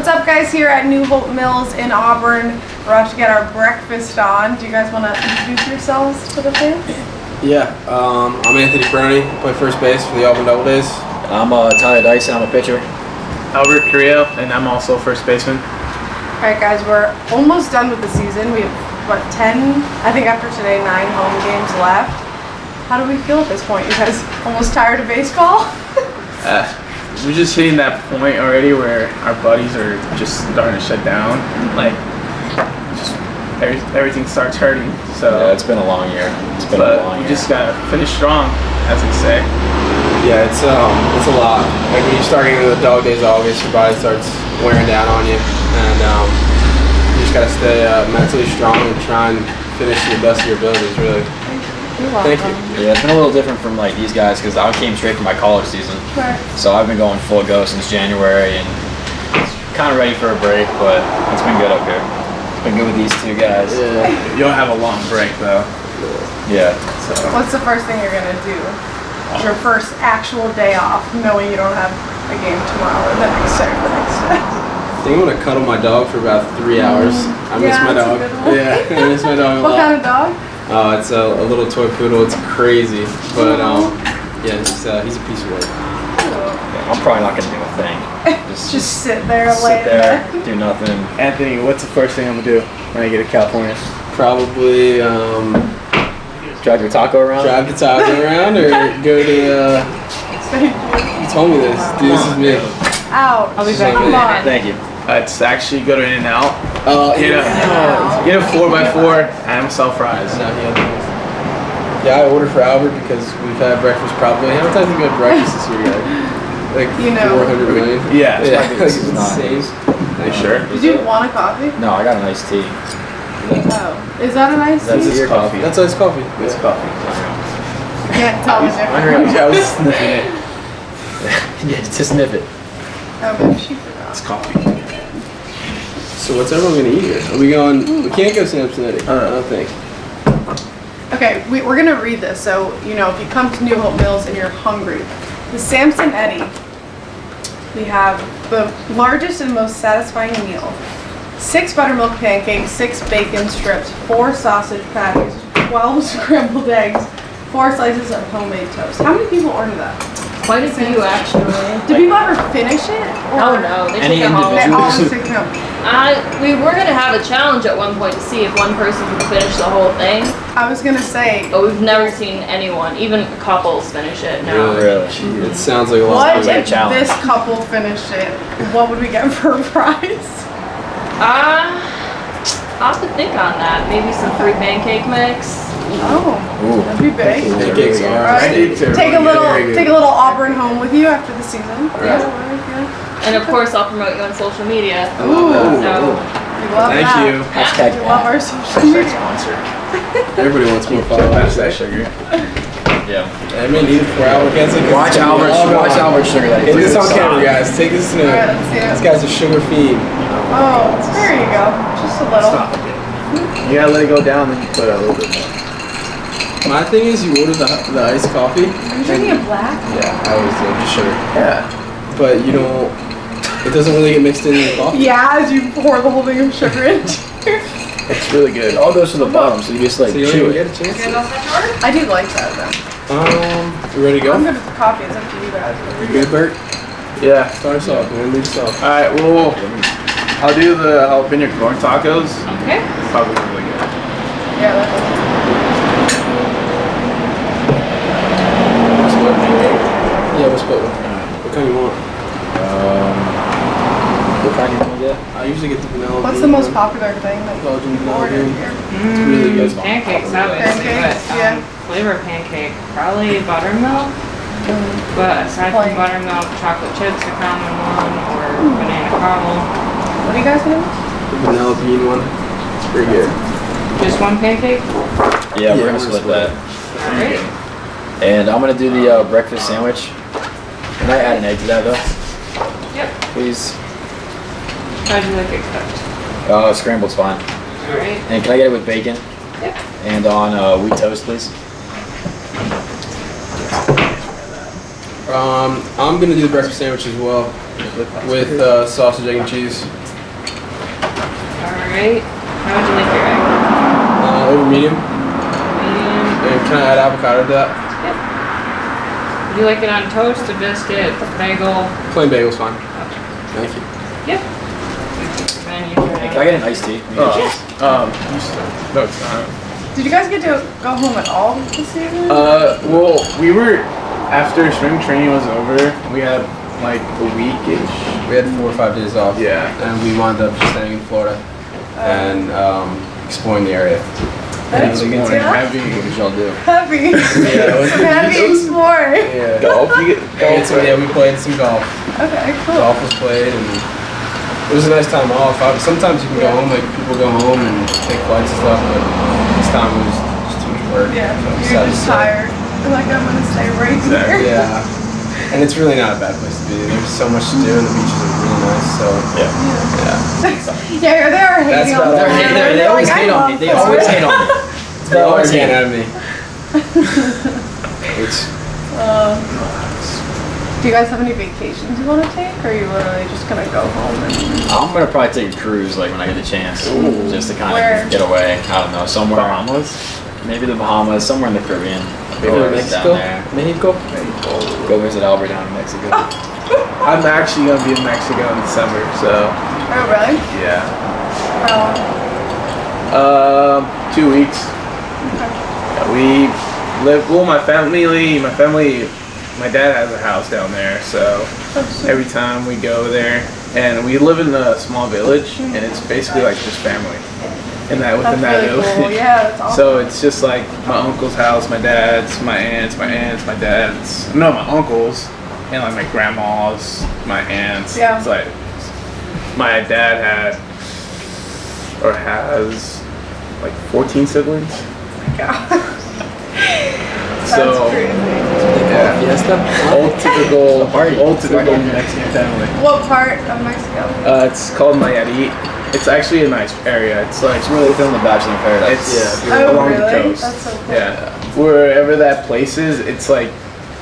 What's up, guys? Here at New Hope Mills in Auburn. We're about to get our breakfast on. Do you guys want to introduce yourselves to the fans? Yeah, I'm Anthony Peroni. I play first base for the Auburn Doubledays. I'm Tyler Dyson. I'm a pitcher. Albert Carrillo, and I'm also first baseman. All right, guys, we're almost done with the season. We have, what, 10? I think after today, 9 home games left. How do we feel at this point? You guys almost tired of baseball? We're just hitting that point already where our buddies are just starting to shut down. Like, just everything starts hurting. So yeah, it's been a long year. It's been a long year. We just gotta finish strong, as they say. Yeah, it's a lot. Like when you start getting into the dog days of August, your body starts wearing down on you, and you just gotta stay mentally strong and try and finish to the best of your abilities, really. Thank you. Yeah, it's been a little different from like these guys because I came straight from my college season. Right. So I've been going full go since January and kind of ready for a break, but it's been good up here. It's been good with these two guys. Yeah. You'll have a long break though. Yeah. So What's the first thing you're gonna do? Your first actual day off, knowing you don't have a game tomorrow or the next day or the next day. I think I'm gonna cuddle my dog for about 3 hours. I miss my dog. Yeah, I miss my dog a lot. What kind of dog? It's a little toy poodle. It's crazy, but yeah, he's a piece of work. Yeah, I'm probably not gonna do a thing. Just sit there, sit lay there, do nothing. Anthony, what's the first thing I'm gonna do when I get to California? Probably Drive your taco around. drive the taco around or go to. You told me this. Dude, this is me. Out. I'll be This is back on in me. a minute. Thank you. It's actually go to In-N-Out. Get Yeah. a 4x4 and some fries. No, yeah, I ordered for Albert because we've had breakfast probably. How many times have we had breakfast this year, guys? Like 400 million. Yeah. Yeah, like it's It's not- insane. Are you sure? Did you want a coffee? No, I got an iced tea. Oh. Is that a nice That's tea? your coffee. That's iced coffee. It's coffee. You can't tell the difference. I was sniffing it. Yeah, just sniff it. Oh, maybe she forgot. It's coffee. So what's everyone gonna eat here? Are we going? We can't go Samsonetti. I don't think. Okay, we're gonna read this. So, you know, if you come to New Hope Mills and you're hungry, the Samson Eddy, we have the largest and most satisfying meal. 6 buttermilk pancakes, 6 bacon strips, 4 sausage patties, 12 scrambled eggs, 4 slices of homemade toast. How many people order that? Quite a few, actually. Do people ever finish it? Oh no, they Any take it home. They individual- always take it home. We were gonna have a challenge at one point to see if one person could finish the whole thing, I was gonna say, but we've never seen anyone, even couples, finish it. No. Really? It sounds like a lot. what sounds like a if challenge. this couple finished it? What would we get for a prize? I'll have to think on that. Maybe some free pancake mix. Oh, Ooh. that'd be big. Pancakes are Right. Steak Take a little, Very good. take a little Auburn home with you after the season. Right. And of course, I'll promote you on social media. Ooh, So, we love Thank that. you. Hashtag We love our social media. Sponsor. Everybody wants more Pass followers. that sugar. Yeah. I mean, need it for Albert. Can't say 'cause Watch it's gonna be all Albert gone. Sugar Daddy. Get this on Stop. camera, guys. Take this note. Alright, let's see it. This guy's a sugar fiend. Oh, there you go. Just a little. Stop it. You gotta let it go down, then you put a little bit more. My thing is, you order the iced coffee. Are you drinking it black? Yeah, I always do, just sugar. Yeah. But you don't. It doesn't really get mixed into the coffee. Yeah, as you pour the whole thing of sugar into it. It's really good. It all goes to the bottom, so you just like So you don't chew even it. get a chance. to- I do like that though. You ready to I'm go? good with the coffee. It's up to you guys. You good, Bert? Yeah. Start us off, man. Lead us off. All right. Well, I'll do the jalapeno corn tacos. okay. Probably really good. Yeah, that's Yeah, we'll split one. What kind you want? What kind do you want to get? I usually get the vanilla. What's bean the most one. popular thing that Belgian you vanilla order bean. here? It's really good. Pancakes, obviously. Pancakes, But, yeah. flavor pancake, probably buttermilk. But aside Plain. from buttermilk, chocolate chips are common one, or banana caramel. What are you guys gonna do? The vanilla bean one. It's pretty good. Just one pancake? Yeah, we're we're gonna split that. Great. And I'm gonna do the breakfast sandwich. Can I add an egg to that though? Yep. Please. How'd you like it cooked? Scrambled's fine. Alright. And can I get it with bacon? Yep. And on wheat toast, please. I'm gonna do the breakfast sandwich as well. with sausage, egg, and cheese. Alright. How would you like your egg? Over medium. Medium. And can I add avocado to that? Would you like it on toast, a biscuit, bagel? Plain bagel's fine. Thank you. Yep. Hey, can I get an iced tea? No, it's not. Did you guys get to go home at all this season? Well, we were after spring training was over. We had like a week-ish. We had 4 or 5 days off. Yeah. And we wound up just staying in Florida and exploring the area. That's Exploring heavy. What did y'all do? heavy. Yeah, it was Some heavy exploring. Yeah. Golf. You get golf. We played some golf. Okay, cool. Golf was played, and it was a nice time off. Sometimes you can go home, like people go home and take flights and stuff, but this time it was just too much work. Yeah, So you're decided just to stay. tired. You're like, I'm gonna stay right here. Yeah, and it's really not a bad place to be. There's so much to do, and the beaches are really nice. So Yeah. Yeah, they are hating on about me. all. They always hate on me. They always hate on me. They always get out of me. It's Do you guys have any vacations you want to take, or are you literally just gonna go home and? I'm gonna probably take a cruise like when I get the chance, just to kind Where? of get away. I don't know, somewhere. Bahamas. Maybe the Bahamas, somewhere in the Caribbean. maybe Or Mexico. down there. Mexico. Go visit Albert down in Mexico. I'm actually gonna be in Mexico in December, so Oh really? yeah. How long? 2 weeks. Yeah, we live. Well, my dad has a house down there, so every time we go there, and we live in a small village, and it's basically like just family. In that within That's that really village. cool. Yeah, that's awesome. So it's just like my uncle's house, my dad's, my aunts, my dad's. No, my uncles, and like my grandma's, my aunts. Yeah. It's like my dad had or has like 14 siblings. God. That's So crazy. yeah, Fiesta. old typical Mexican family. What part of Mexico? It's called Nayarit. It's actually a nice area. It's like It's really filmed The Bachelor in Paradise. it's Oh, along really? the coast. That's so cool. Yeah, wherever that place is, it's like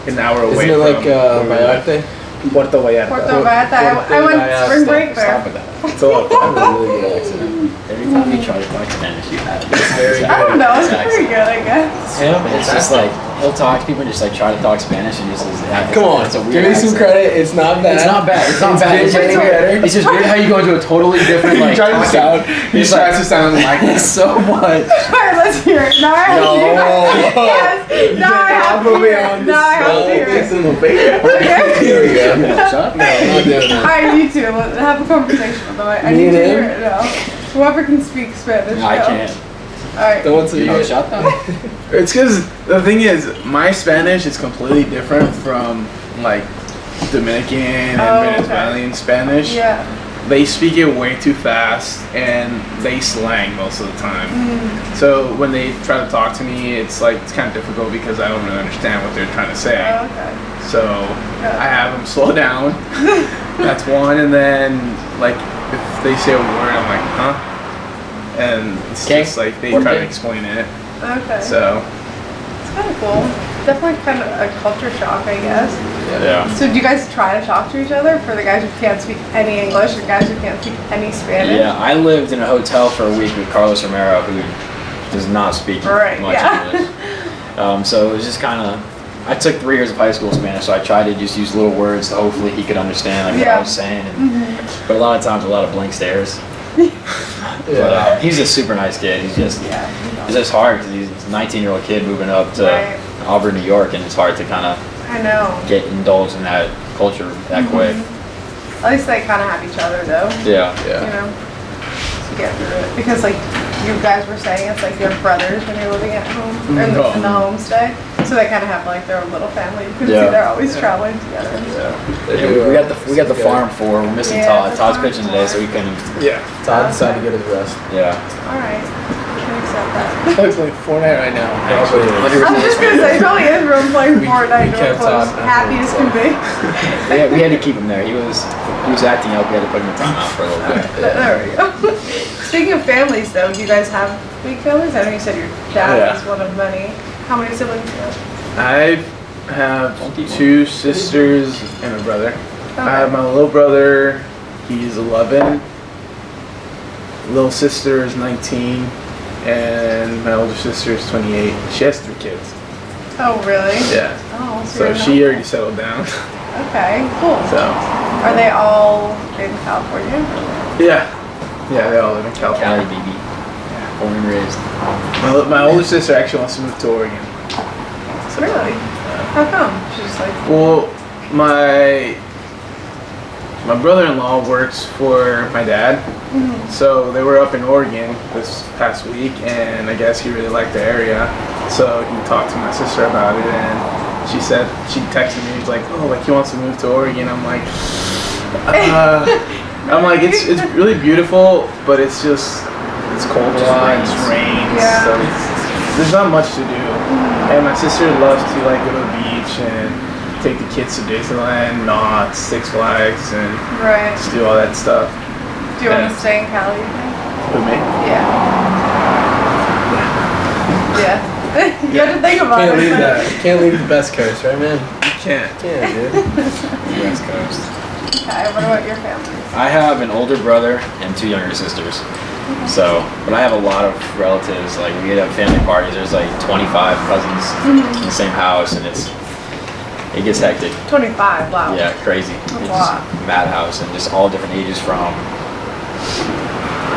an hour away Isn't it like from where we live. Vallarta? Puerto Vallarta. Puerto Vallarta. I went spring break there. Stop with that. It's a lot of fun. Really good accent. Every time you try to talk Spanish, you have this very exact I don't know. It's accent. pretty good, I guess. Yeah, But it's just like he'll talk to people and just like try to talk Spanish and just Come on, it's a weird give me some accent. credit. It's not bad. It's not bad. It's not bad. It's just getting weird. better. It's just weird how you go into a totally different like. He tries to sound. He It's tries like- to sound like It's so much. Alright, let's hear it. Now I have to hear it. Yes. Now I have to hear it. Now I have to hear it. in the face. Okay. Here we go. Shut up. No, I'm not doing that. Alright, you two. Let's have a conversation with them. I Me need and to him? hear it now. Whoever can speak Spanish. No, I go. can't. Alright. Don't want to You know, hear. shut up. It's because the thing is, my Spanish is completely different from like Dominican and Oh, okay. Venezuelan Spanish. Yeah. They speak it way too fast and they slang most of the time. So when they try to talk to me, it's kind of difficult because I don't really understand what they're trying to say. Oh, okay. So I have them slow down. That's one, and then like if they say a word, I'm like, huh? And it's Okay. just like they What try to day? explain it. Okay. So It's kind of cool. Definitely kind of a culture shock, I guess. Yeah. So do you guys try to talk to each other for the guys who can't speak any English and guys who can't speak any Spanish? Yeah, I lived in a hotel for a week with Carlos Romero, who does not speak Right, much yeah. English. So it was just kind of. I took 3 years of high school Spanish, so I tried to just use little words so hopefully he could understand like what Yeah. I was saying. And, But a lot of times, a lot of blank stares. But Yeah. he's a super nice kid. He's just Yeah. it's just hard because he's a 19-year-old kid moving up to Right. Auburn, New York, and it's hard to kind of I know. get indulged in that culture that quick. At least they kind of have each other though. Yeah. You know, to get through it. Because like you guys were saying, it's like your brothers when you're living at home or in the homestay. So they kind of have like their own little family. You can Yeah. see they're always traveling together. And stuff. They Yeah, do, we got the farm for. We're missing Yeah, Todd. the Todd's farm pitching today, for. so we couldn't. yeah, Todd decided to get his rest. Yeah. All right, we can accept that. it's like Fortnite right now. Probably. I was just gonna say, probably is room playing Fortnite. we kept close, Todd happy as can be. Yeah, we had to keep him there. He was acting up. We had to put him in timeout for a little bit. There we go. Speaking of families, though, do you guys have big families? I know you said your dad Yeah. is one of many. How many siblings do you have? I have 2 sisters and a brother. I have my little brother. He's 11. Little sister is 19, and my older sister is 28. She has 3 kids. Oh, really? Yeah. Oh, So she already settled down. Okay, cool. So. Are they all in California? Yeah. Yeah, they all live in California. Cali, baby. Born and raised. My older sister actually wants to move to Oregon. Really? How come? She's just like. Well, my brother-in-law works for my dad, so they were up in Oregon this past week, and I guess he really liked the area, so he talked to my sister about it, and she said, she texted me, she's like, oh, like he wants to move to Oregon. I'm like, it's really beautiful, but it's cold a lot, it's rains, Yeah. so there's not much to do, and my sister loves to like go to the beach and take the kids to Disneyland, Knott's, Six Flags, and Right. just do all that stuff. Do you want Yeah. to stay in Cali? You think? With me? Yeah. Yeah. You have to think about Can't it. leave that. Can't leave the best coast, right, man? You can't. Can't, dude. West Coast. Okay, what about your family? I have an older brother and 2 younger sisters. So, but I have a lot of relatives. Like we have family parties. There's like 25 cousins in the same house, and it gets hectic. 25, wow. Yeah, crazy. That's It's a lot. just madhouse, and just all different ages from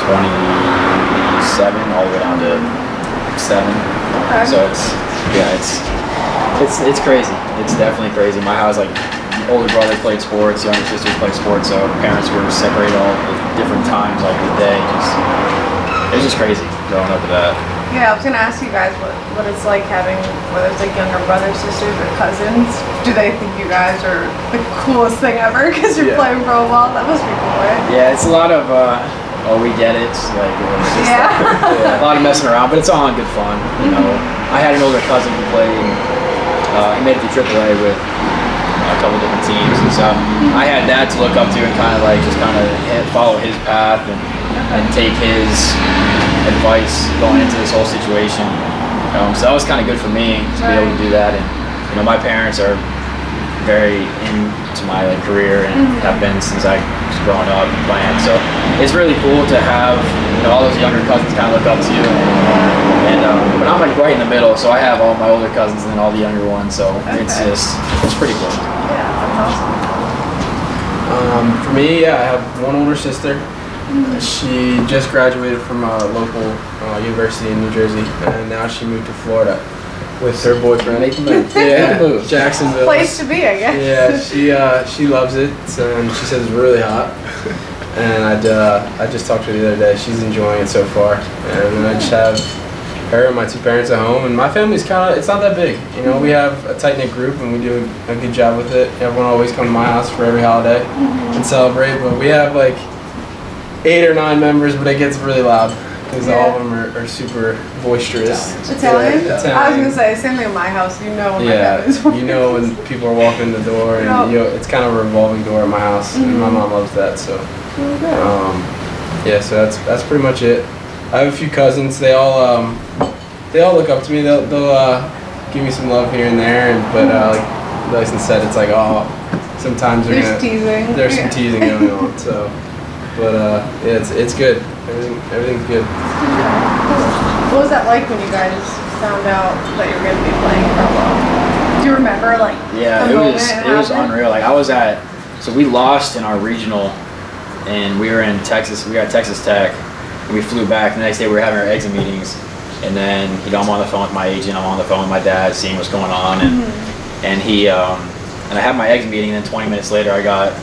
27 all the way down to 7. Okay. So it's crazy. It's definitely crazy. My house, like, older brother played sports, younger sisters played sports, so parents were separated all at different times, like the day. It was just crazy growing up with that. Yeah, I was gonna ask you guys what it's like having, whether it's like younger brothers, sisters, or cousins. Do they think you guys are the coolest thing ever because you're Yeah. playing pro ball? That must be cool, right? Yeah, it's a lot of, we get it. Like, it's just Yeah. a lot of messing around, but it's all in good fun. You know, I had an older cousin who played, he made it to AAA with a couple different teams, and so I had that to look up to and kind of follow his path and take his advice going into this whole situation. So that was kind of good for me to be able to do that. And you know, my parents are very into my career and have been since I was growing up and playing. So it's really cool to have all those younger cousins kind of look up to you. But I'm like right in the middle, so I have all my older cousins and then all the younger ones. So it's pretty cool. Yeah, that's awesome. For me, I have one older sister. She just graduated from a local university in New Jersey, and now she moved to Florida with her boyfriend. Yeah, Jacksonville. Place to be, I guess. Yeah, she loves it, and she says it's really hot. And I just talked to her the other day. She's enjoying it so far, and then I just have her and my 2 parents at home, and my family's it's not that big. You know, we have a tight-knit group, and we do a good job with it. Everyone always comes to my house for every holiday and celebrate, but we have like 8 or 9 members, but it gets really loud because all of them are super boisterous. Italian? Yeah, I was gonna say, same thing in my house. You know when my yeah, family's you know when people are walking in the door, and it's kind of a revolving door at my house, and my mom loves that. So, so that's pretty much it. I have a few cousins. They all look up to me. They'll give me some love here and there, but like Dyson said, it's like sometimes There's teasing. There's some teasing going on. So, but it's good. Everything's good. What was that like when you guys found out that you were gonna be playing pro ball? Do you remember Yeah, the it moment was happened? unreal. Like so we lost in our regional, and we were in Texas. We were at Texas Tech, and we flew back. The next day we were having our exit meetings, and then I'm on the phone with my agent. I'm on the phone with my dad, seeing what's going on, and he and I had my exit meeting. And then 20 minutes later, I got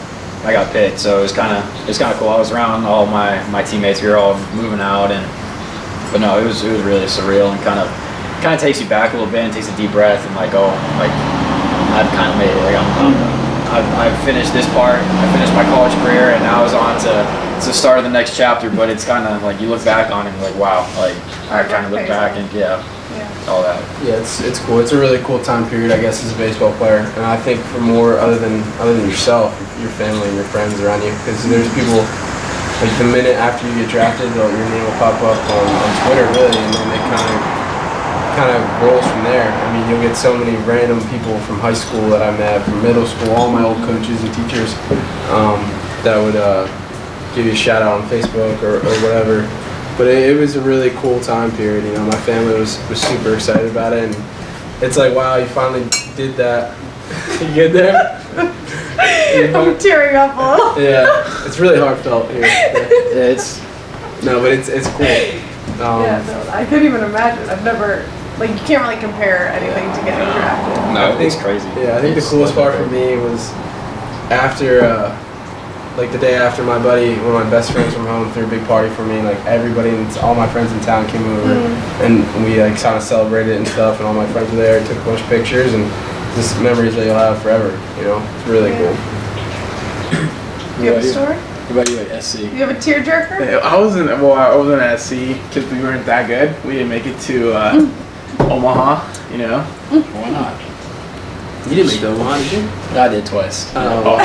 picked. So it was kind of cool. I was around all my teammates. We were all moving out, but no, it was really surreal and kind of takes you back a little bit and takes a deep breath and I've kind of made it. Like I've finished this part. I finished my college career, and now I was on to the start of the next chapter. But it's kind of like you look back on it and like, wow, like I kind of look back and all that. Yeah, it's cool. It's a really cool time period, I guess, as a baseball player. And I think for more other than yourself, your family and your friends around you, because there's people like the minute after you get drafted, your name will pop up on Twitter, really, and then they kind of kind of rolls from there. I mean, you'll get so many random people from high school that I met, from middle school, all my old coaches and teachers that would give you a shout out on Facebook or whatever. But it was a really cool time period. You know, my family was super excited about it, and it's like, wow, you finally did that. You get there? I'm tearing up a little. Yeah, it's really heartfelt here. Yeah, it's cool. Yeah, no, I couldn't even imagine. I've never, like, you can't really compare anything to getting drafted. no, it's crazy. Yeah, I think It's the coolest part for legendary. me was after, like the day after my buddy, one of my best friends from home, threw a big party for me. Like everybody, all my friends in town came over, and we like kind of celebrated and stuff. And all my friends were there, took a bunch of pictures, and just memories that you'll have forever. You know, it's really cool. Do you have a story? What about you at SC? Do you have a tearjerker? I was in SC because we weren't that good. We didn't make it to Omaha, you know. Why not? You didn't make the Omaha, did you? I did twice. Oh,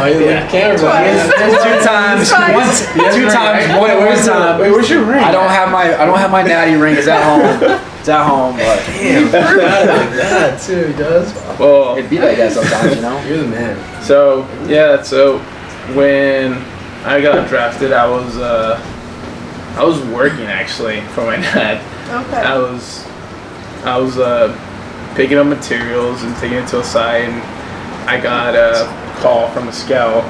you can't Twice. Two times. Twice. Once, two times. One time. Wait, where's your ring? I don't have my natty ring. It's at home. It's at home, but Damn, like that too. He does. Well, it'd be like that sometimes, you know. You're the man. so yeah, so when I got drafted, I was working actually for my dad. Okay. I was picking up materials and taking it to a site, and I got a call from a scout,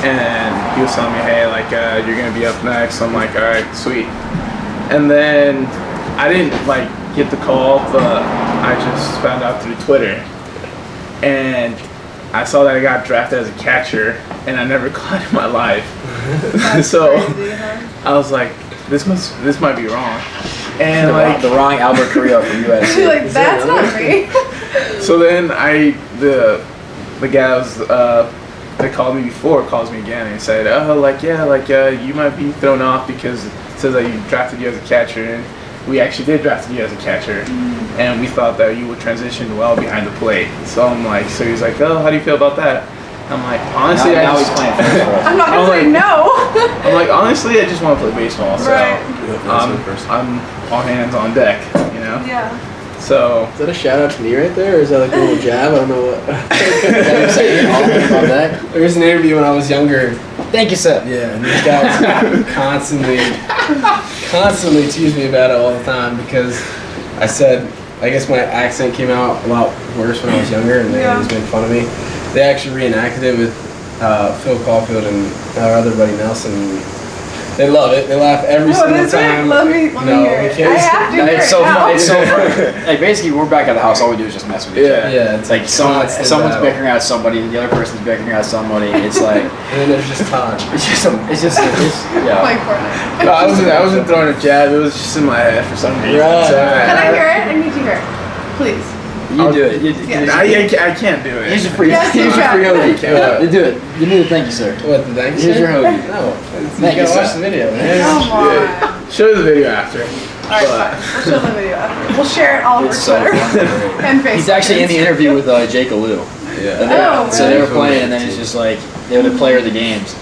and he was telling me, hey, like you're gonna be up next. I'm like, all right, sweet. And then I didn't like get the call, but I just found out through Twitter, and I saw that I got drafted as a catcher, and I never caught in my life. So Crazy, huh? I was like, this might be wrong. And like the wrong Albert Carrillo from USC. Like, that's not me. so then the guy that called me before calls me again and said, you might be thrown off because it says that you drafted you as a catcher, and we actually did draft you as a catcher, and we thought that you would transition well behind the plate. So I'm like, so he's like, oh, how do you feel about that? I'm like, honestly, now he's playing first for us. I'm not gonna I'm say like- no. I'm like, honestly, I just want to play baseball. So Right. I'm all hands on deck, you know. Yeah. So Is that a shout out to me right there, or is that like a little jab? I don't know what. I'm saying all about that. There was an interview when I was younger. Thank you, sir. Yeah, and these guys constantly tease me about it all the time because I said, I guess my accent came out a lot worse when I was younger, and they always made fun of me. They actually reenacted it with Phil Caulfield and our other buddy Nelson. They love it. They laugh every What single is it? time. Let me hear it. can't. I have to hear It's it so now. fun. It's so fun. Like basically, we're back at the house. All we do is just mess with each other. Yeah, it's Like someone's battle. bickering at somebody, the other person's bickering at somebody. It's like And then there's just time. it's just yeah. Like Fortnite. no, I wasn't throwing a jab. It was just in my head for some reason. Right. So, Can I hear it? I need to hear it. Please. You do it. Yes. I can't do it. Here's your free. Yes, Here's you your free can. hoodie. You do it. You need to thank you, sir. What, the thanks? Here's your hoodie. No. Thank you you, gotta watch sir. the video, man. Come on. Show you the video after. Alright, fine. We'll show the video after. We'll share it all over It's so Twitter fun. and Facebook. He's actually in the interview with Jake Alou. Yeah. Oh, So they really? were playing, and then it's just like they're the player of the games,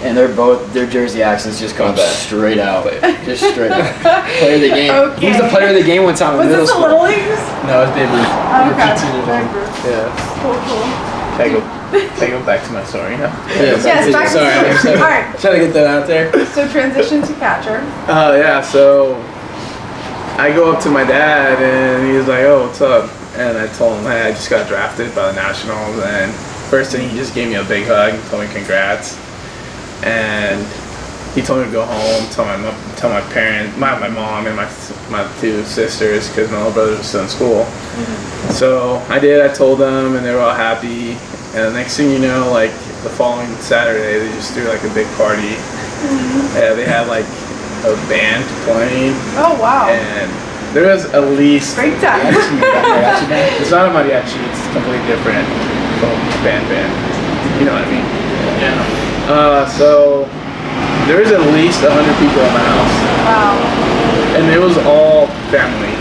and their Jersey accents just come straight out, just straight out. Player of the game. Okay. He was the player of the game one time in Was middle this the school. Little Leagues? No, it's Babe Ruth. Oh, okay. Babe Ruth. Yeah. Cool, cool. Can I go back to my story now? Yes, back to sorry. the story. Alright, Trying to get that out there. so transition to catcher. Yeah, so I go up to my dad and he's like, oh, what's up? And I told him, hey, I just got drafted by the Nationals. And first thing, he just gave me a big hug and told me congrats. And he told me to go home, tell my parents, my mom and my two sisters, because my little brother was still in school. So I did, I told them, and they were all happy. And the next thing you know, like the following Saturday, they just threw like a big party. They had like a band playing, Oh, wow. and there was at least, Break time. it's not a mariachi, it's completely different from band. You know what I mean? Yeah. So there was at least 100 people in my house, Wow. and it was all family.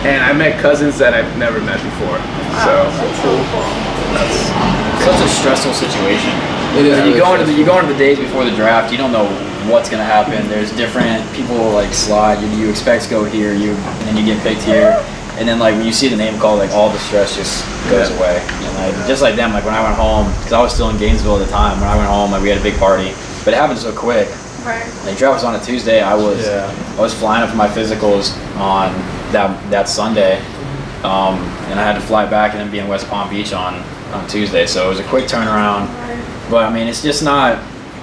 And I met cousins that I've never met before. So That's so cool. that's Such a stressful situation. It is. You go into the days before the draft. You don't know what's gonna happen. There's different people like slide. You expect to go here, and then you get picked here, And then like when you see the name called, like all the stress just goes away. And like just like them, like when I went home, because I was still in Gainesville at the time. When I went home, like we had a big party, but it happened so quick. Right. Like draft was on a Tuesday. I was flying up for my physicals on that Sunday, and I had to fly back and then be in West Palm Beach on Tuesday. So it was a quick turnaround. But I mean, it's just not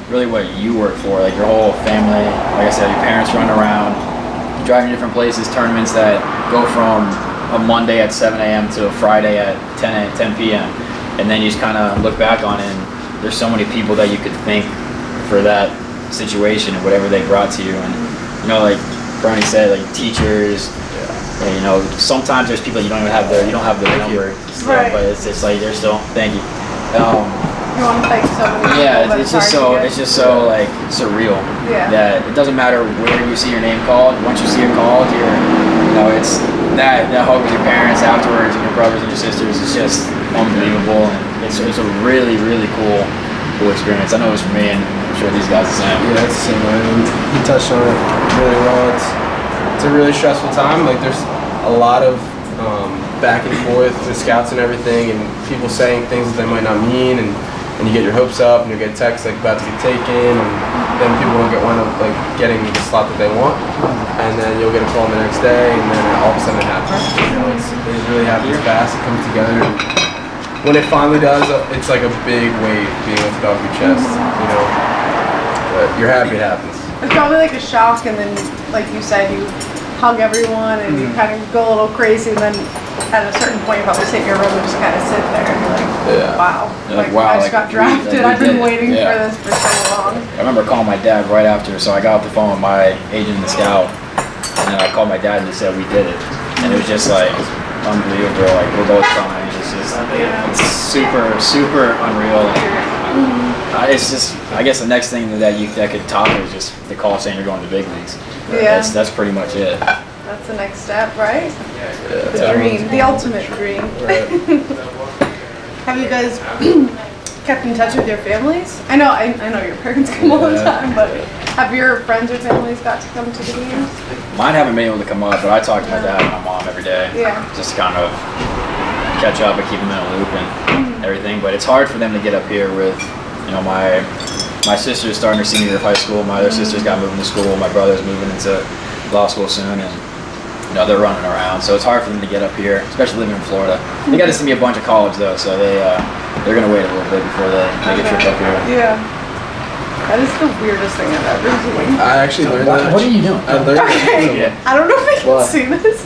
really what you work for. Like your whole family, like I said, your parents run around, driving different places, tournaments that go from a Monday at 7 a.m. to a Friday at 10 p.m. And then you just kind of look back on it, and there's so many people that you could thank for that situation and whatever they brought to you. And you know, like Peroni said, like teachers, and, you know, sometimes there's people you don't have their number, Right. but it's just like they're still thank you. You want to thank so many people. Yeah, but it's just so like surreal. Yeah. That it doesn't matter where you see your name called. Once you see it called, it's that hug with your parents afterwards and your brothers and your sisters. It's just unbelievable, and it's a really cool experience. I know it was for me, and I'm sure these guys the same. Yeah, it's the same way. I mean, he touched on it really well. It's a really stressful time. Like there's a lot of back and forth with scouts and everything, and people saying things that they might not mean, and you get your hopes up, and you get texts like about to get taken, and then people will wind up like getting the slot that they want, and then you'll get a call the next day, and then all of a sudden it happens. You know, it really happens fast. It comes together. And when it finally does, it's like a big weight being lifted off your chest. You know, but you're happy it happens. It's probably like a shock, and then, like you said, you hug everyone, and you kind of go a little crazy, and then at a certain point, you probably sit in your room and just kind of sit there, and you're like, wow. You're like, wow, I just got drafted. I've been waiting for this for so long. I remember calling my dad right after, so I got off the phone with my agent in the scout, and then I called my dad and he said we did it, and it was just like unbelievable. Like we're both crying. It's just it's super unreal. It's just, I guess the next thing that could top it is just the call saying you're going to the big leagues. Yeah. That's pretty much it. That's the next step, right? Yeah, The dream, the ultimate dream. Right. Have you guys kept in touch with your families? I know your parents come all the time, but have your friends or families got to come to the games? Mine haven't been able to come up, but I talk to my dad and my mom every day. Yeah. Just to kind of catch up and keep them in a loop and everything. But it's hard for them to get up here with, you know, my sister's starting her senior year of high school. My other sister's got moving to school. My brother's moving into law school soon, and you know they're running around. So it's hard for them to get up here, especially living in Florida. They got to see me a bunch of college though, so they're gonna wait a little bit before they make a trip up here. Yeah. That is the weirdest thing I've ever seen. I actually learned that. What are you doing? I learned Okay. Yeah. I don't know if I can What? see this.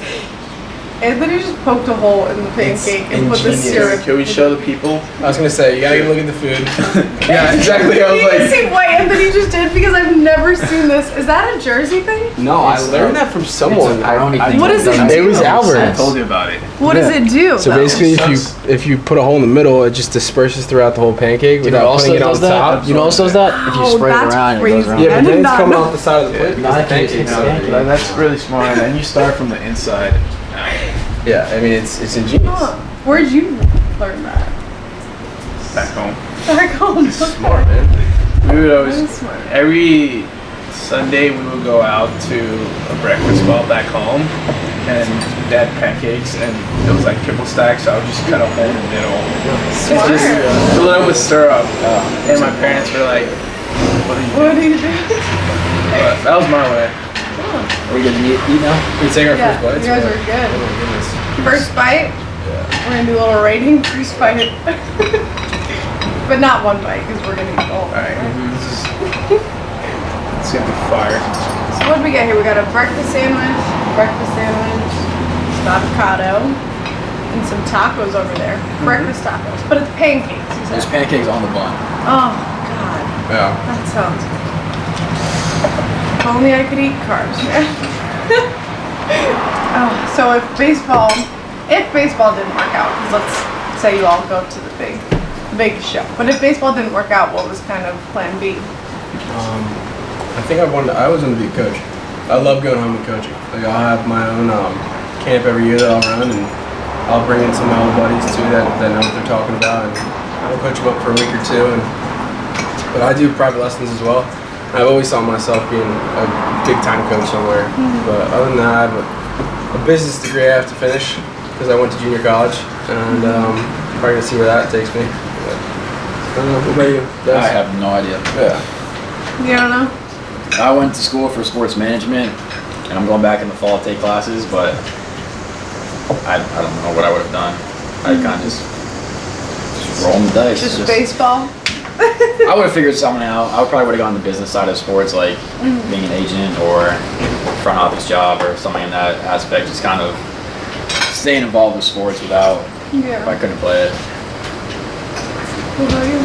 Anthony just poked a hole in the pancake and put the ingenious. syrup. Can we show the people? I was gonna say you gotta get a look at the food. Yeah, exactly. I was You can like, see what Anthony just did because I've never seen this. Is that a Jersey thing? no, I learned that from someone. What does it It do? was Albert. I told you about it. What does it do? So basically, if you put a hole in the middle, it just disperses throughout the whole pancake without putting it on top. You know what does that? If you Oh, spray it that's around, it crazy. goes around. Yeah, I but did then it's not coming know. off the side of the plate. No, I think it's That's really smart. And you start from the inside. Yeah, I mean it's ingenious. Huh. Where'd you learn that? Back home. Back home. Smart, man. We would always, That is smart. every Sunday we would go out to a breakfast spot back home, and Dad pancakes, and it was like triple stack, so I would just cut a hole in the middle. Smart. Just fill it up with syrup. And my parents were like, what are you What doing? do you do? But that was my way. Are we gonna eat now? We take our Yeah, first bites. you guys or are what? good. Oh my goodness. First bite. We're gonna do a little rating. First bite. But not one bite because we're gonna eat the whole Alright. thing. It's gonna be fire. So what do we got here? We got a breakfast sandwich, avocado, and some tacos over there. Breakfast tacos, but it's pancakes. You There's said. pancakes on the bun. Oh God, Yeah. that sounds good. If only I could eat carbs, man. Oh, so if baseball didn't work out, because let's say you all go to the big show, but if baseball didn't work out, what was kind of plan B? I think I always wanted to be a coach. I love going home and coaching. Like I'll have my own camp every year that I'll run, and I'll bring in some of my old buddies too that know what they're talking about, and I'll coach them up for a week or two. But I do private lessons as well. I've always saw myself being a big time coach somewhere. But other than that, I have a a business degree I have to finish because I went to junior college, and probably gonna see where that takes me. But, I don't know. What about you? Des? I have no idea. Yeah. You don't know? I went to school for sports management, and I'm going back in the fall to take classes, but I don't know what I would have done. I kind of just rolling the dice. Just baseball? I would have figured something out. I probably would have gone the business side of sports, like being an agent or front office job or something in that aspect. Just kind of staying involved with sports without if I couldn't play it. What about you?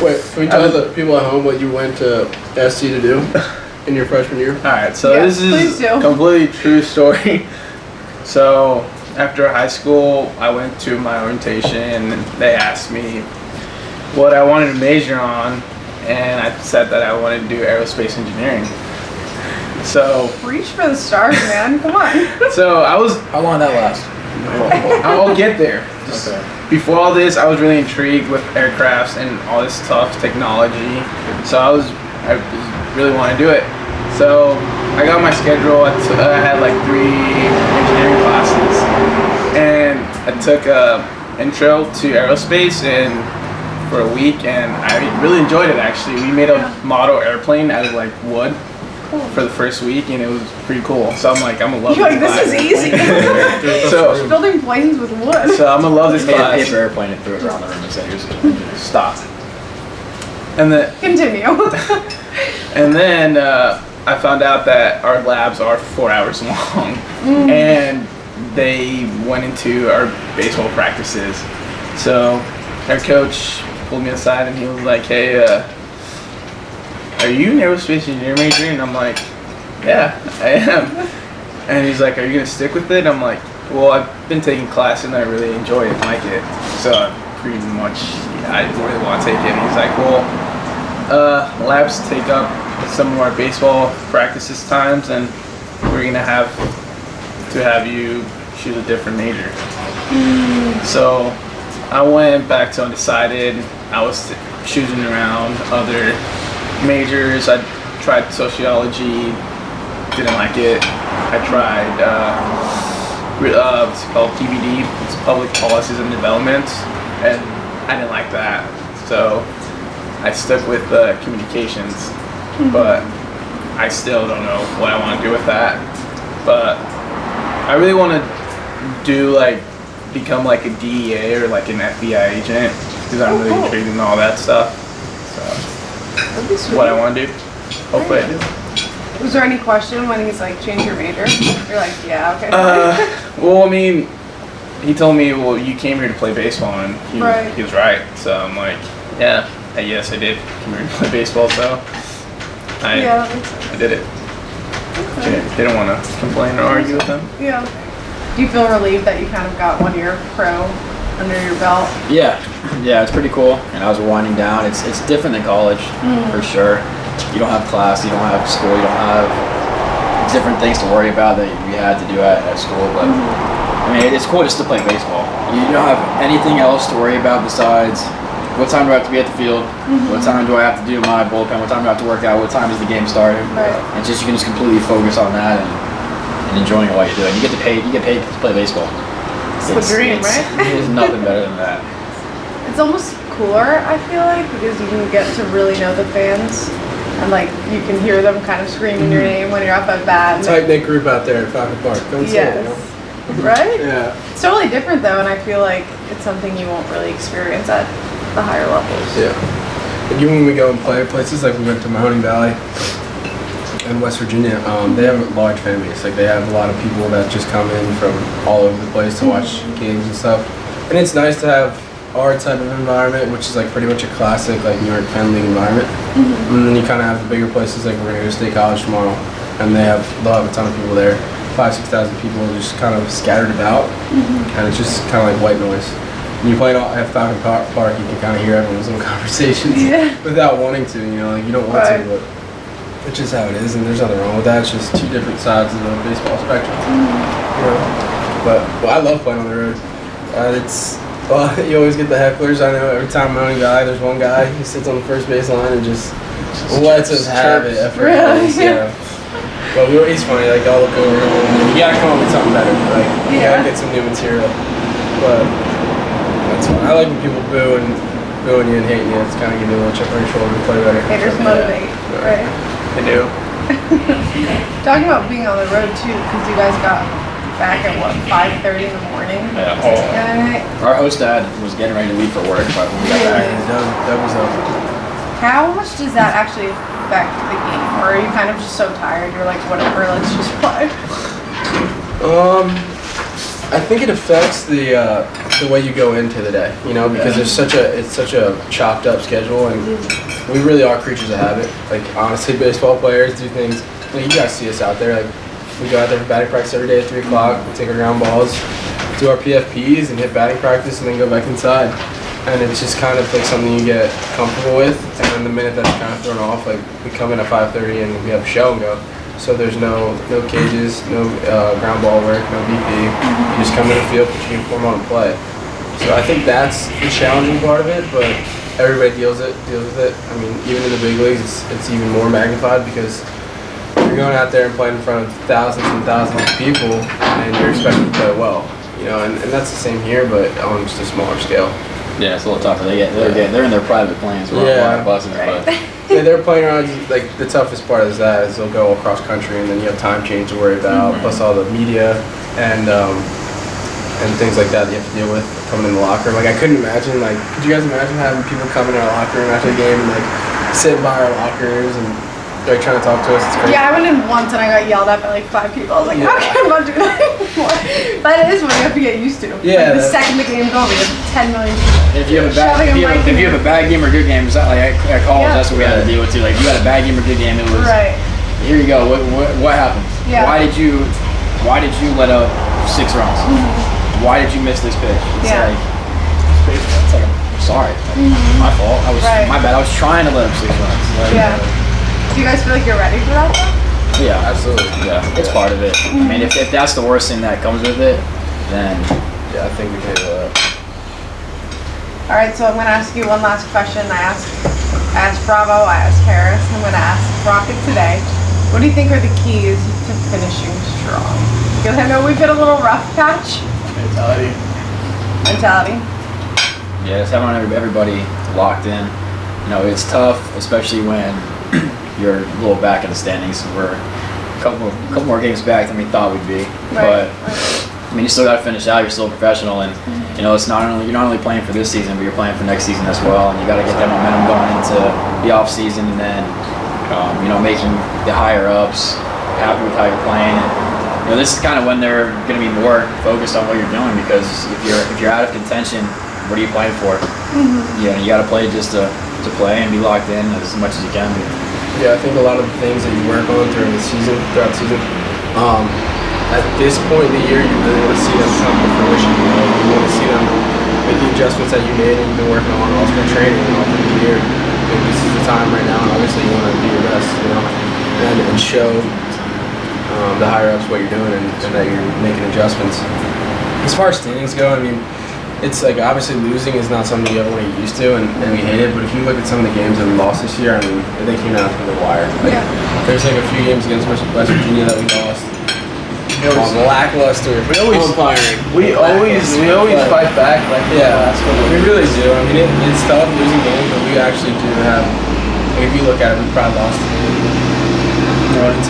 Wait, can you tell the people at home what you went to SC to do in your freshman year? Alright, so Yes, this please is do. a completely true story. So after high school, I went to my orientation and they asked me what I wanted to major on, and I said that I wanted to do aerospace engineering. So Reach for the stars, man. Come on. I was, How long did that last? I'll get there. Just Okay. before all this, I was really intrigued with aircrafts and all this tough technology. So I really want to do it. So I got my schedule. I had like 3 engineering classes, and I took a intro to aerospace and for a week, and I really enjoyed it. Actually, we made a model airplane out of like wood for the first week, and it was pretty cool. So I'm gonna love You're like, this is easy. So Building planes with wood. I'm gonna love this Made a class. paper airplane and threw it around the room and said, "Here's an engineer." Stop. And then Continue. I found out that our labs are 4 hours long, and they went into our baseball practices. So our coach pulled me aside and he was like, "Hey, are you an aerospace engineer major?" And I'm like, "Yeah, I am." And he's like, "Are you gonna stick with it?" I'm like, "Well, I've been taking classes and I really enjoy it and like it, so pretty much I really want to take it." And he's like, "Well, labs take up some of our baseball practices times, and we're gonna have to have you choose a different major." So I went back to undecided. I was choosing around other majors. I tried sociology, didn't like it. I tried what's it called, PVD, it's public policies and development, and I didn't like that. So I stuck with communications, but I still don't know what I want to do with that. But I really want to become like a DEA or like an FBI agent, because I'm really intrigued in all that stuff. So That'd be sweet. what I want to do. Hopefully I do. Was there any question when he's like, change your major? You're like, yeah, okay. Well, I mean, he told me, well, you came here to play baseball, and Right. he was right. So I'm like, yeah, yes, I did come here to play baseball, so I Yeah, that makes sense. I did it. Okay. They don't want to complain or argue with them. Yeah. Do you feel relieved that you kind of got 1 year pro under your belt? Yeah, it's pretty cool. And I was winding down. It's different than college for sure. You don't have class, you don't have school, you don't have different things to worry about that we had to do at school. But I mean, it's cool just to play baseball. You don't have anything else to worry about besides what time do I have to be at the field, what time do I have to do my bullpen, what time do I have to work out, what time is the game starting. Right. And you can just completely focus on that and enjoying it while you're doing it. You get paid to play baseball. It's the dream, right? There's nothing better than that. It's almost cooler, I feel like, because you can get to really know the fans. And like, you can hear them kind of screaming your name when you're up at bat. Tight knit group out there at Falcon Park. Don't say it, you know? Yes. Right? Yeah. It's totally different though, and I feel like it's something you won't really experience at the higher levels. Yeah. And even when we go and play places like we went to Mahoning Valley in West Virginia, they have a large fan base. Like they have a lot of people that just come in from all over the place to watch games and stuff. And it's nice to have our type of environment, which is like pretty much a classic like New York Penn League environment. And then you kind of have the bigger places like we're gonna go to State College tomorrow, and they'll have a ton of people there. 5,000-6,000 people just kind of scattered about, and it's just kind of like white noise. When you play at Falcon Park, you can kind of hear everyone's little conversations without wanting to. You know, like you don't want to, but it's just how it is, and there's nothing wrong with that. It's just two different sides of the baseball spectrum. You know? But I love playing on the road. You always get the hecklers. I know every time I'm on a guy, there's one guy who sits on the first base line and just lets us have it at first base. Yeah. But he's funny. Like I'll look over him. You gotta come up with something better. Like you Yeah. gotta get some new material. But that's fine. I like when people booing you and hating you. It's kind of give you a little chip on your shoulder to play better. Haters motivate, right? I do. Talking about being on the road too, because you guys got back at what, 5:30 in the morning? Yeah. The other night? Our host dad was getting ready to leave for work, but when we got back, That was How much does that actually affect the game? Or are you kind of just so tired, you're like, whatever, let's just play? I think it affects the way you go into the day, you know, because it's such a chopped up schedule, and we really are creatures of habit. Like honestly, baseball players do things. You guys see us out there. Like we go out there for batting practice every day at 3 o'clock. We take our ground balls, do our PFPs, and hit batting practice, and then go back inside. And it's just kind of like something you get comfortable with. And then the minute that's kind of thrown off, like we come in at 5:30 and we have a show and go. So there's no cages, no ground ball work, no BP. You just come in the field, put your uniform on, and play. So I think that's the challenging part of it, but everybody deals with it. I mean, even in the big leagues, it's even more magnified because you're going out there and playing in front of thousands and thousands of people, and you're expected to play well. You know, and that's the same here, but on just a smaller scale. yeah, it's a little tougher. They're in their private planes. We're Yeah. on our buses, but Yeah, they're playing around. Like the toughest part is they'll go across country, and then you have time change to worry about, plus all the media and things like that you have to deal with coming in the locker room. Like I couldn't imagine. Like, could you guys imagine having people come in our locker room after the game and like sit by our lockers and like trying to talk to us? It's crazy. Yeah, I went in once and I got yelled at by like 5 people. I was like, Yeah. okay, I'm not doing that anymore. But it is what you have to get used to. Yeah, Like, the that's- second the game's over, you have 10 million people. if you have a bad, Shoving a mic if in you have a bad game or good game, it's not like at college. Yeah. That's what we had to deal with too. Like you had a bad game or good game, it was Right. here you go. What happened? Yeah. Why did you let up 6 runs? Why did you miss this pitch? It's Yeah. it's like I'm sorry. My fault. Right. My bad. I was trying to let up 6 runs. Like, Yeah. Do you guys feel like you're ready for that though? Yeah. Absolutely. Yeah. It's part of it. I mean, if that's the worst thing that comes with it, then Yeah, I think we can handle that. All right, so I'm gonna ask you one last question. I asked Bravo, I asked Harris, I'm gonna ask Rocket today. What do you think are the keys to finishing strong? Because I know we've hit a little rough patch. Mentality. yeah, just having everybody locked in. You know, it's tough, especially when you're a little back in the standings. We're a couple more games back than we thought we'd be. Right. But I mean, you still got to finish out. You're still a professional, and you know, you're not only playing for this season, but you're playing for next season as well. And you got to get that momentum going into the off season, and then you know, making the higher ups happy with how you're playing. And, you know, this is kind of when they're going to be more focused on what you're doing, because if you're out of contention, what are you playing for? Yeah, you got to play just to play and be locked in as much as you can be. Yeah, I think a lot of the things that you work on throughout the season, at this point in the year, you really want to see them come to fruition. You know, you want to see them make the adjustments that you made and you've been working on all through training and all through the year. And this is the time right now, and obviously you want to do your best, you know, and show the higher ups what you're doing and that you're making adjustments. As far as standings go, I mean, it's like obviously losing is not something you ever want to get used to, and we hate it. But if you look at some of the games that we lost this year, I mean, they came out to the wire. Like, there's like a few games against West Virginia that we lost. It was lackluster. Umpiring. We always fight back like Yeah, we really do. I mean, it's tough losing games, but we actually do have. Like, if you look at it, we probably lost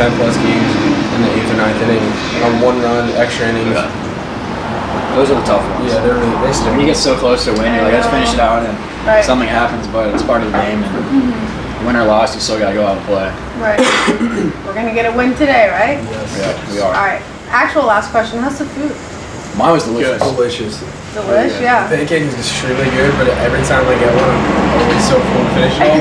10 plus games in the 8th or 9th inning on 1 run, extra innings. Those are the tough ones. Yeah, they When you get so close to winning, you're like, let's finish it out, and Right. something happens, but it's part of the game, and win or loss, you still gotta go out and play. Right. We're gonna get a win today, right? Yeah, we All are. right. Actual last question. How's the food? Mine was delicious. Delicious. Delish, yeah. Pancake is extremely good, but every time I get one, I'm always so full to finish it all.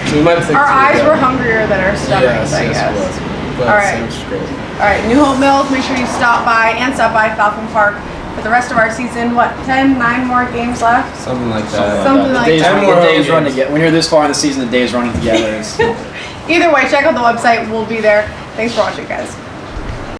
So we might have to take Our two eyes together. were hungrier than our stomachs, I guess. it was. But All right. sandwich is great. All right, New Hope Mills, make sure you stop by Falcon Park for the rest of our season. What, 9 more games left? Something like that. Something like the days, that. the days run together. When you're this far in the season, the days running together. It's, Either way, check out the website. We'll be there. Thanks for watching, guys.